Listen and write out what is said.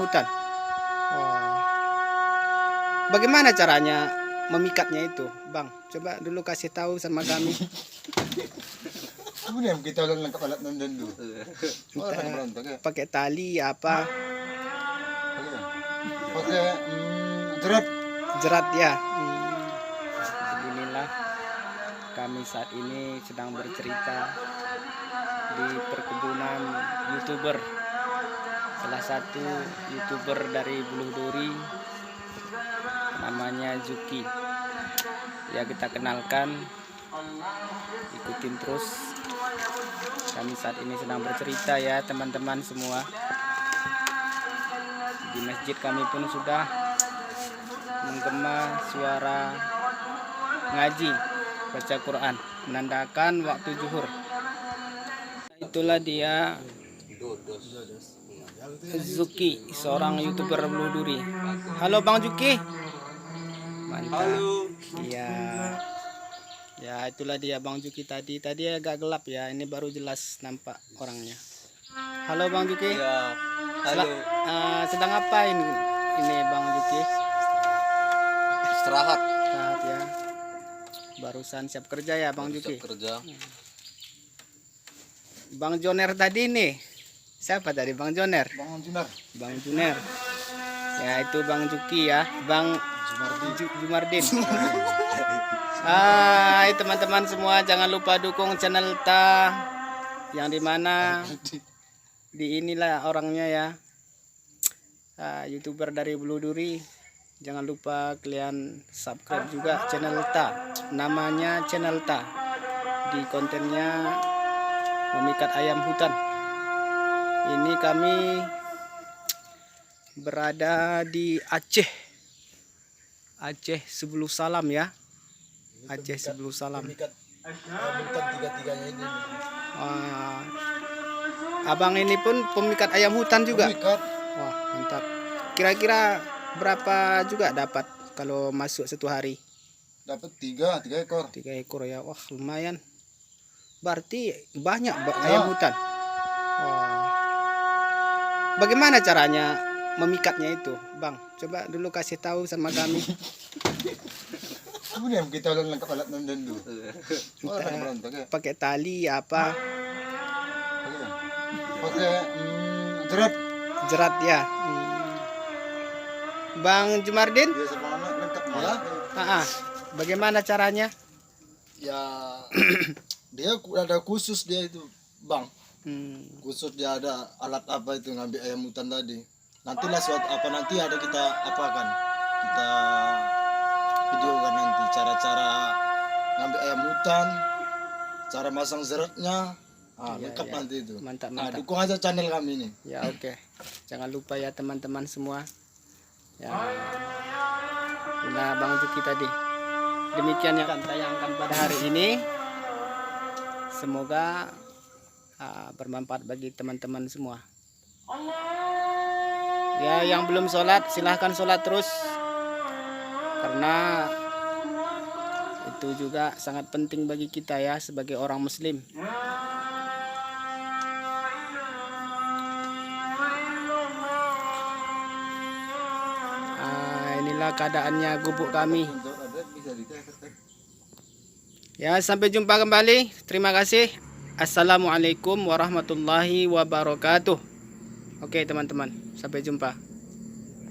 hutan. Oh. Bagaimana caranya memikatnya itu, Bang? Coba dulu kasih tahu sama kami. Kemudian kita lengkap alat nonton dulu. Pakai tali apa? Pakai jerat. Jerat ya. Beginilah kami saat ini sedang bercerita di perkebunan YouTuber. Salah satu YouTuber dari Buluh Duri namanya Zuki. Ya, kita kenalkan, ikutin terus. Kami saat ini sedang bercerita ya teman-teman semua. Di masjid kami pun sudah menggema suara ngaji baca Quran, menandakan waktu zuhur. Itulah dia Zuki, seorang YouTuber Buluh Duri. Halo Bang Zuki. Mantap. Halo. Iya. Ya, itulah dia Bang Zuki tadi. Tadi agak gelap ya, ini baru jelas nampak orangnya. Halo Bang Zuki. Ya. Halo. Sedang apa ini Bang Zuki? Istirahat. Istirahat ya. Barusan siap kerja ya Bang Zuki? Siap kerja. Bang Joner tadi nih. Siapa tadi Bang Joner? Bang Junar. Bang Juner. Ya, itu Bang Zuki ya. Bang Jumardin. Hai teman-teman semua, jangan lupa dukung channel Ta, yang dimana di inilah orangnya ya, YouTuber dari Buluh Duri. Jangan lupa kalian subscribe juga channel Ta, namanya channel Ta. Di kontennya memikat ayam hutan. Ini kami berada di Aceh Sebelum Salam ya. Aceh Sebelum Salam. Pemikat hutan tiga-tiganya ini. Abang ini pun pemikat ayam hutan juga. Pemikat. Wah, mantap. Kira-kira berapa juga dapat kalau masuk satu hari? Dapat tiga ekor. 3 ekor ya. Wah, lumayan. Berarti banyak ayam hutan. Wah. Bagaimana caranya memikatnya itu, Bang? Coba dulu kasih tahu sama kami. Kemudian kita lengkap alat nonton dulu. Pakai tali apa? Pakai jerat. Jerat ya. Bang Jumardin? Biasa banget lengkap ya. Bagaimana caranya? Ya dia ada khusus dia itu, Bang. Khusus dia ada alat apa itu ngambil ayam hutan tadi. Nantilah suatu apa nanti ada kita apakan. Kita videokan nanti cara-cara ngambil ayam hutan, cara masang zeratnya. Lengkap nanti itu. Mantap. Dukung aja channel kami ini. Ya, oke. Jangan lupa ya teman-teman semua. Ya. Nah, Bang Zuki tadi. Demikian yang akan tayangkan pada hari ini. Semoga bermanfaat bagi teman-teman semua. Ya, yang belum sholat silahkan sholat terus, karena itu juga sangat penting bagi kita ya sebagai orang muslim. Inilah keadaannya gubuk kami. Ya, sampai jumpa kembali. Terima kasih. Assalamualaikum warahmatullahi wabarakatuh. Oke teman-teman, sampai jumpa.